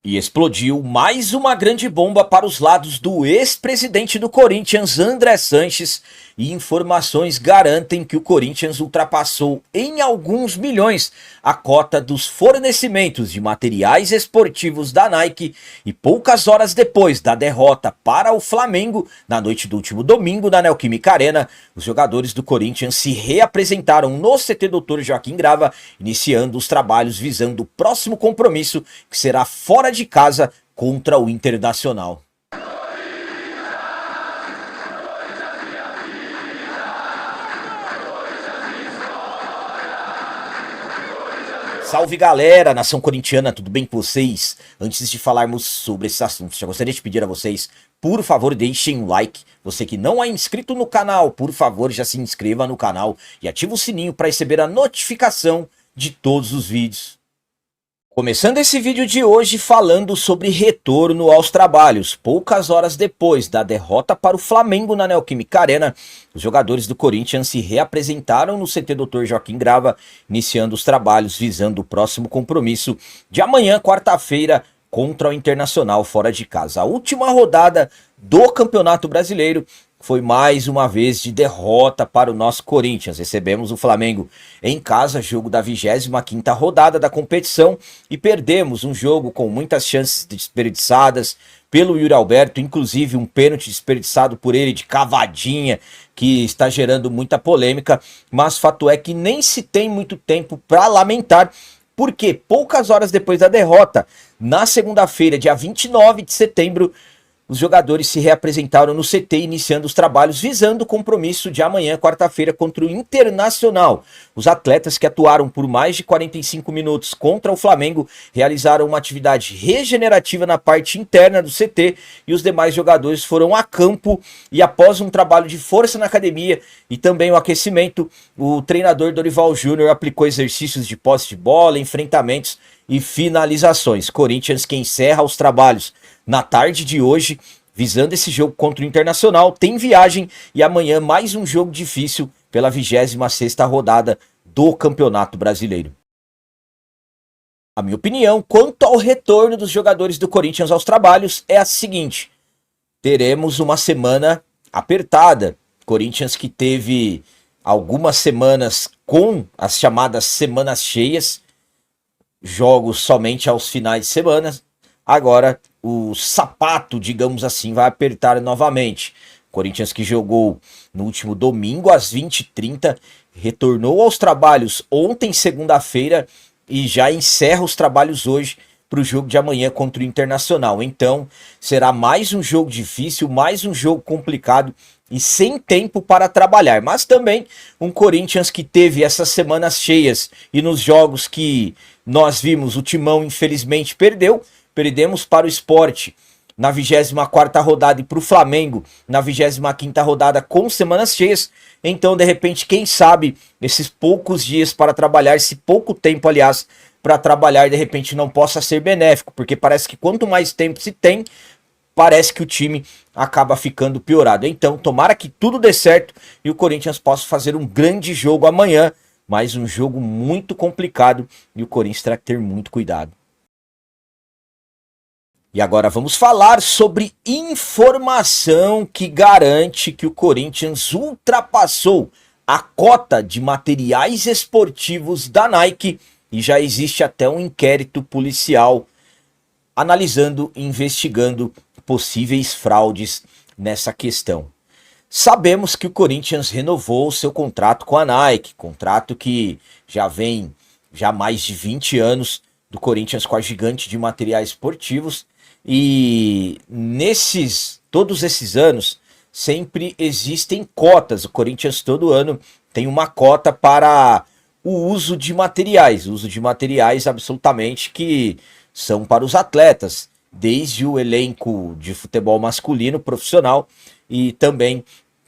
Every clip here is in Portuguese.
E explodiu mais uma grande bomba para os lados do ex-presidente do Corinthians, André Sanches, e informações garantem que o Corinthians ultrapassou em alguns milhões a cota dos fornecimentos de materiais esportivos da Nike e poucas horas depois da derrota para o Flamengo, na noite do último domingo na Neoquímica Arena, os jogadores do Corinthians se reapresentaram no CT Dr. Joaquim Grava, iniciando os trabalhos visando o próximo compromisso, que será fora de casa contra o Internacional. Salve galera, nação corintiana, tudo bem com vocês? Antes de falarmos sobre esses assuntos, já gostaria de pedir a vocês, por favor, deixem um like. Você que não é inscrito no canal, por favor, já se inscreva no canal e ative o sininho para receber a notificação de todos os vídeos. Começando esse vídeo de hoje falando sobre retorno aos trabalhos. Poucas horas depois da derrota para o Flamengo na Neoquímica Arena, os jogadores do Corinthians se reapresentaram no CT Dr. Joaquim Grava, iniciando os trabalhos visando o próximo compromisso de amanhã, quarta-feira, contra o Internacional fora de casa. A última rodada do Campeonato Brasileiro foi mais uma vez de derrota para o nosso Corinthians. Recebemos o Flamengo em casa, jogo da 25ª rodada da competição, e perdemos um jogo com muitas chances desperdiçadas pelo Yuri Alberto, inclusive um pênalti desperdiçado por ele de cavadinha, que está gerando muita polêmica, mas fato é que nem se tem muito tempo para lamentar, porque poucas horas depois da derrota, na segunda-feira, dia 29 de setembro, os jogadores se reapresentaram no CT, iniciando os trabalhos visando o compromisso de amanhã, quarta-feira, contra o Internacional. Os atletas que atuaram por mais de 45 minutos contra o Flamengo realizaram uma atividade regenerativa na parte interna do CT e os demais jogadores foram a campo, e após um trabalho de força na academia e também o aquecimento, o treinador Dorival Júnior aplicou exercícios de posse de bola, enfrentamentos e finalizações. Corinthians que encerra os trabalhos na tarde de hoje, visando esse jogo contra o Internacional, tem viagem e amanhã mais um jogo difícil pela 26ª rodada do Campeonato Brasileiro. A minha opinião quanto ao retorno dos jogadores do Corinthians aos trabalhos é a seguinte: teremos uma semana apertada. Corinthians que teve algumas semanas com as chamadas semanas cheias, jogos somente aos finais de semana. Agora o sapato, digamos assim, vai apertar novamente. Corinthians que jogou no último domingo às 20h30, retornou aos trabalhos ontem, segunda-feira, e já encerra os trabalhos hoje para o jogo de amanhã contra o Internacional. Então será mais um jogo difícil, mais um jogo complicado e sem tempo para trabalhar. Mas também um Corinthians que teve essas semanas cheias e nos jogos que nós vimos, o Timão infelizmente perdemos para o Sport na 24ª rodada e para o Flamengo na 25ª rodada com semanas cheias. Então, de repente, quem sabe, esses poucos dias para trabalhar, esse pouco tempo, aliás, para trabalhar, de repente não possa ser benéfico, porque parece que quanto mais tempo se tem, parece que o time acaba ficando piorado. Então, tomara que tudo dê certo e o Corinthians possa fazer um grande jogo amanhã, mas um jogo muito complicado e o Corinthians terá que ter muito cuidado. E agora vamos falar sobre informação que garante que o Corinthians ultrapassou a cota de materiais esportivos da Nike e já existe até um inquérito policial analisando e investigando possíveis fraudes nessa questão. Sabemos que o Corinthians renovou seu contrato com a Nike, contrato que já vem há mais de 20 anos do Corinthians com a gigante de materiais esportivos. E todos esses anos sempre existem cotas. O Corinthians todo ano tem uma cota para o uso de materiais absolutamente que são para os atletas, desde o elenco de futebol masculino profissional, e também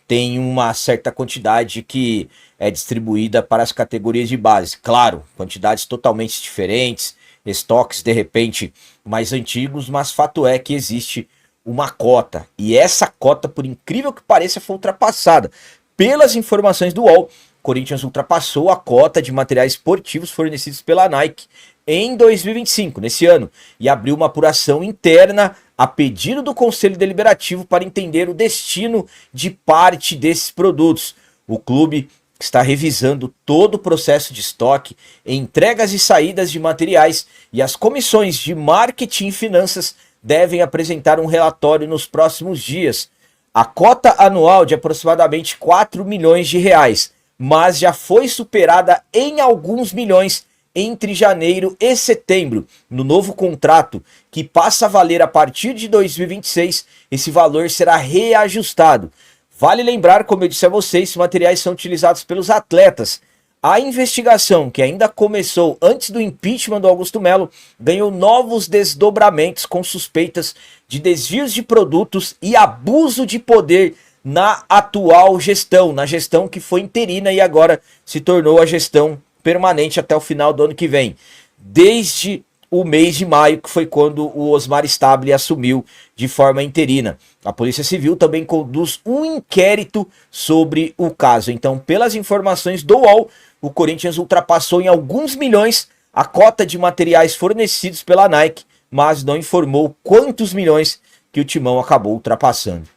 tem uma certa quantidade que é distribuída para as categorias de base. Claro, quantidades totalmente diferentes, estoques de repente mais antigos, mas fato é que existe uma cota, e essa cota, por incrível que pareça, foi ultrapassada. Pelas informações do UOL, Corinthians ultrapassou a cota de materiais esportivos fornecidos pela Nike em 2025, nesse ano, e abriu uma apuração interna a pedido do Conselho Deliberativo para entender o destino de parte desses produtos. O clube está revisando todo o processo de estoque, entregas e saídas de materiais, e as comissões de marketing e finanças devem apresentar um relatório nos próximos dias. A cota anual de aproximadamente 4 milhões de reais, mas já foi superada em alguns milhões entre janeiro e setembro. No novo contrato, que passa a valer a partir de 2026, esse valor será reajustado. Vale lembrar, como eu disse a vocês, que materiais são utilizados pelos atletas. A investigação, que ainda começou antes do impeachment do Augusto Melo, ganhou novos desdobramentos com suspeitas de desvios de produtos e abuso de poder na atual gestão, na gestão que foi interina e agora se tornou a gestão permanente até o final do ano que vem. Desde o mês de maio, que foi quando o Osmar Stabile assumiu de forma interina. A Polícia Civil também conduz um inquérito sobre o caso. Então, pelas informações do UOL, o Corinthians ultrapassou em alguns milhões a cota de materiais fornecidos pela Nike, mas não informou quantos milhões que o Timão acabou ultrapassando.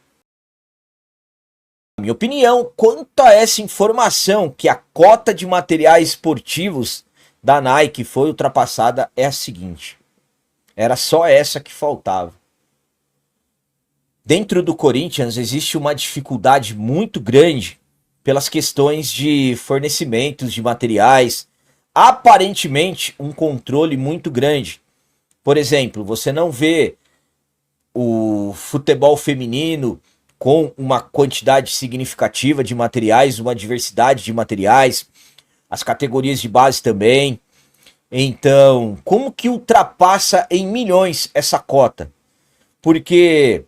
A minha opinião quanto a essa informação que a cota de materiais esportivos da Nike foi ultrapassada é a seguinte: era só essa que faltava. Dentro do Corinthians existe uma dificuldade muito grande pelas questões de fornecimentos de materiais, aparentemente um controle muito grande. Por exemplo, você não vê o futebol feminino com uma quantidade significativa de materiais, uma diversidade de materiais, as categorias de base também. Então, como que ultrapassa em milhões essa cota? Porque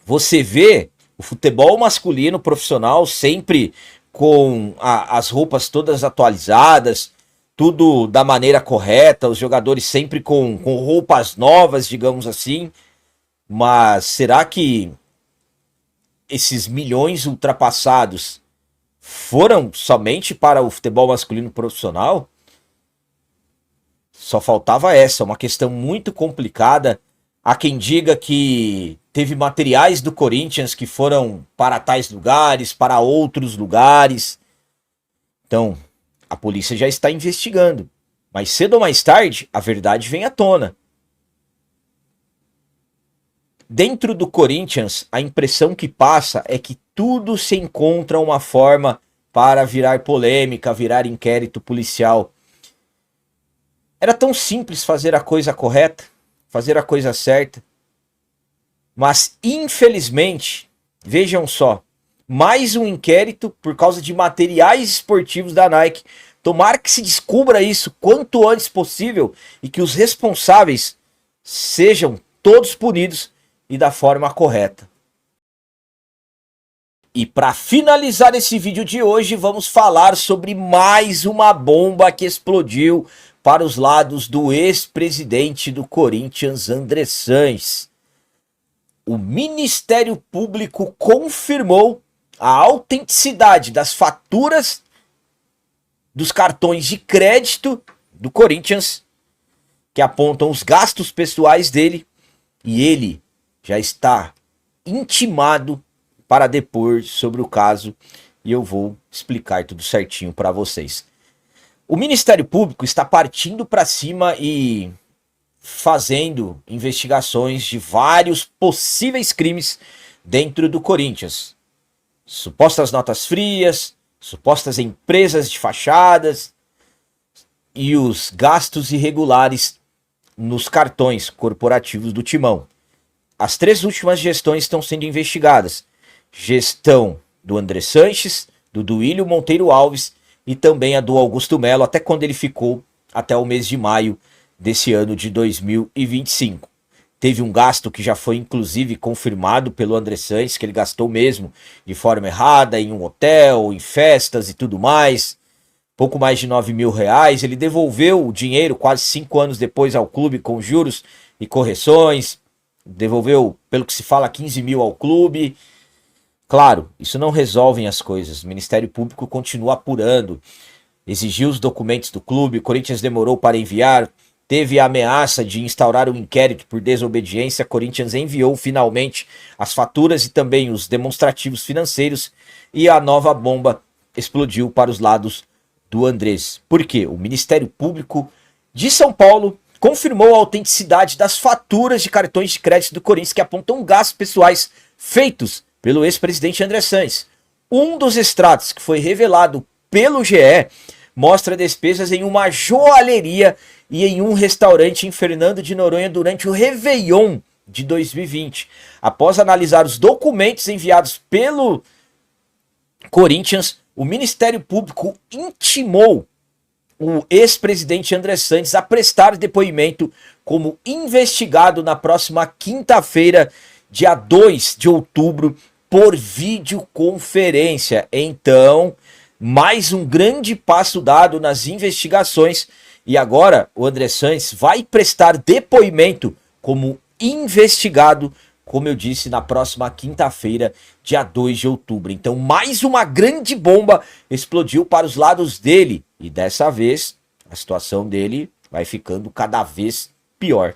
você vê o futebol masculino profissional sempre com as roupas todas atualizadas, tudo da maneira correta, os jogadores sempre com roupas novas, digamos assim. Mas será que esses milhões ultrapassados foram somente para o futebol masculino profissional? Só faltava essa, uma questão muito complicada. Há quem diga que teve materiais do Corinthians que foram para tais lugares, para outros lugares. Então, a polícia já está investigando. Mas cedo ou mais tarde, a verdade vem à tona. Dentro do Corinthians, a impressão que passa é que tudo se encontra uma forma para virar polêmica, virar inquérito policial. Era tão simples fazer a coisa correta, fazer a coisa certa. Mas, infelizmente, vejam só, mais um inquérito por causa de materiais esportivos da Nike. Tomara que se descubra isso quanto antes possível e que os responsáveis sejam todos punidos e da forma correta. E para finalizar esse vídeo de hoje, vamos falar sobre mais uma bomba que explodiu para os lados do ex-presidente do Corinthians, André Sanches. O Ministério Público confirmou a autenticidade das faturas dos cartões de crédito do Corinthians, que apontam os gastos pessoais dele, e ele já está intimado para depor sobre o caso, e eu vou explicar tudo certinho para vocês. O Ministério Público está partindo para cima e fazendo investigações de vários possíveis crimes dentro do Corinthians. Supostas notas frias, supostas empresas de fachadas e os gastos irregulares nos cartões corporativos do Timão. As 3 últimas gestões estão sendo investigadas. Gestão do André Sanches, do Duílio Monteiro Alves e também a do Augusto Melo, até quando ele ficou até o mês de maio desse ano de 2025. Teve um gasto que já foi inclusive confirmado pelo André Sanches, que ele gastou mesmo de forma errada em um hotel, em festas e tudo mais. Pouco mais de 9 mil reais. Ele devolveu o dinheiro quase 5 anos depois ao clube com juros e correções. Devolveu, pelo que se fala, 15 mil ao clube. Claro, isso não resolve as coisas. O Ministério Público continua apurando. exigiu os documentos do clube, o Corinthians demorou para enviar, teve a ameaça de instaurar um inquérito por desobediência, Corinthians enviou finalmente as faturas e também os demonstrativos financeiros e a nova bomba explodiu para os lados do Andrés. Por quê? O Ministério Público de São Paulo confirmou a autenticidade das faturas de cartões de crédito do Corinthians que apontam gastos pessoais feitos pelo ex-presidente André Sanches. Um dos extratos que foi revelado pelo GE mostra despesas em uma joalheria e em um restaurante em Fernando de Noronha durante o Réveillon de 2020. Após analisar os documentos enviados pelo Corinthians, o Ministério Público intimou o ex-presidente André Sanches a prestar depoimento como investigado na próxima quinta-feira, dia 2 de outubro, por videoconferência. Então, mais um grande passo dado nas investigações e agora o André Sanches vai prestar depoimento como investigado, como eu disse, na próxima quinta-feira, dia 2 de outubro. Então, mais uma grande bomba explodiu para os lados dele. E dessa vez, a situação dele vai ficando cada vez pior.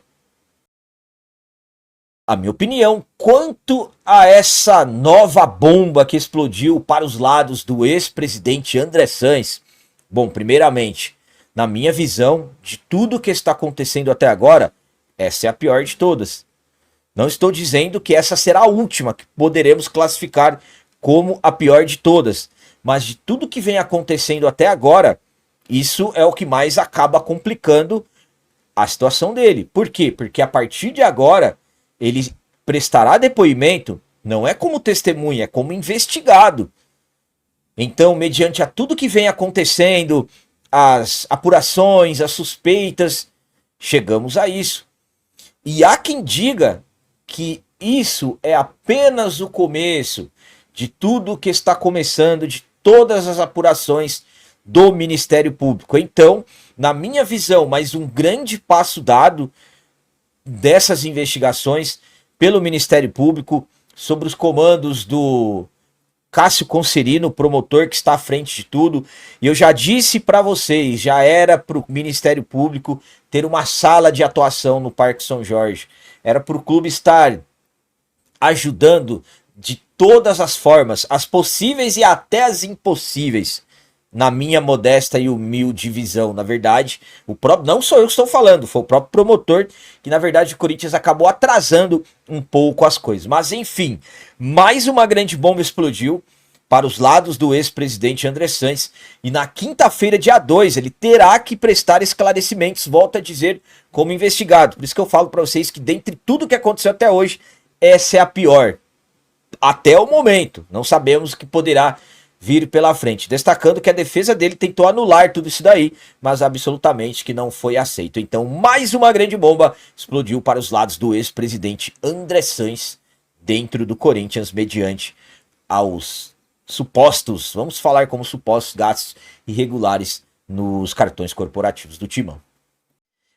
A minha opinião, quanto a essa nova bomba que explodiu para os lados do ex-presidente André Sanches, bom, primeiramente, na minha visão, de tudo que está acontecendo até agora, essa é a pior de todas. Não estou dizendo que essa será a última, que poderemos classificar como a pior de todas. Mas de tudo que vem acontecendo até agora, isso é o que mais acaba complicando a situação dele. Por quê? Porque a partir de agora, ele prestará depoimento, não é como testemunha, é como investigado. Então, mediante a tudo que vem acontecendo, as apurações, as suspeitas, chegamos a isso. E há quem diga que isso é apenas o começo de tudo que está começando, de todas as apurações do Ministério Público. Então, na minha visão, mais um grande passo dado dessas investigações pelo Ministério Público sobre os comandos do Cássio Conserino, promotor que está à frente de tudo. E eu já disse para vocês, já era para o Ministério Público ter uma sala de atuação no Parque São Jorge. Era para o clube estar ajudando de todas as formas, as possíveis e até as impossíveis, na minha modesta e humilde visão. Na verdade, o próprio, não sou eu que estou falando, foi o próprio promotor que, na verdade, o Corinthians acabou atrasando um pouco as coisas. Mas, enfim, mais uma grande bomba explodiu para os lados do ex-presidente André Sanches. E na quinta-feira, dia 2, ele terá que prestar esclarecimentos, volto a dizer, como investigado. Por isso que eu falo para vocês que, dentre tudo que aconteceu até hoje, essa é a pior. Até o momento, não sabemos o que poderá vir pela frente. Destacando que a defesa dele tentou anular tudo isso daí, mas absolutamente que não foi aceito. Então, mais uma grande bomba explodiu para os lados do ex-presidente André Sanches dentro do Corinthians, mediante aos supostos, vamos falar como supostos gastos irregulares nos cartões corporativos do Timão.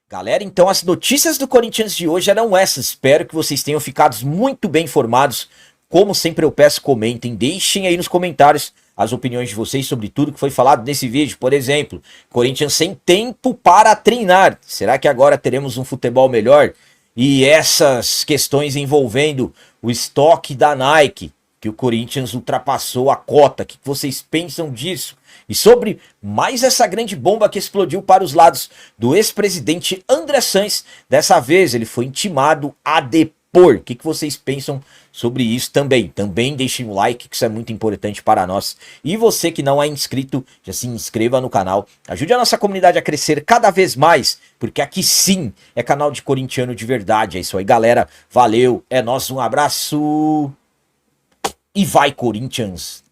Galera, então as notícias do Corinthians de hoje eram essas. Espero que vocês tenham ficado muito bem informados. Como sempre eu peço, comentem, deixem aí nos comentários as opiniões de vocês sobre tudo que foi falado nesse vídeo. Por exemplo, Corinthians sem tempo para treinar. Será que agora teremos um futebol melhor? E essas questões envolvendo o estoque da Nike, que o Corinthians ultrapassou a cota. O que vocês pensam disso? E sobre mais essa grande bomba que explodiu para os lados do ex-presidente André Sanches. Dessa vez ele foi intimado a depor. O que vocês pensam sobre isso também? Também deixem um like, que isso é muito importante para nós. E você que não é inscrito, já se inscreva no canal. Ajude a nossa comunidade a crescer cada vez mais, porque aqui sim é canal de corintiano de verdade. É isso aí, galera. Valeu, é nóis, um abraço. E vai, Corinthians!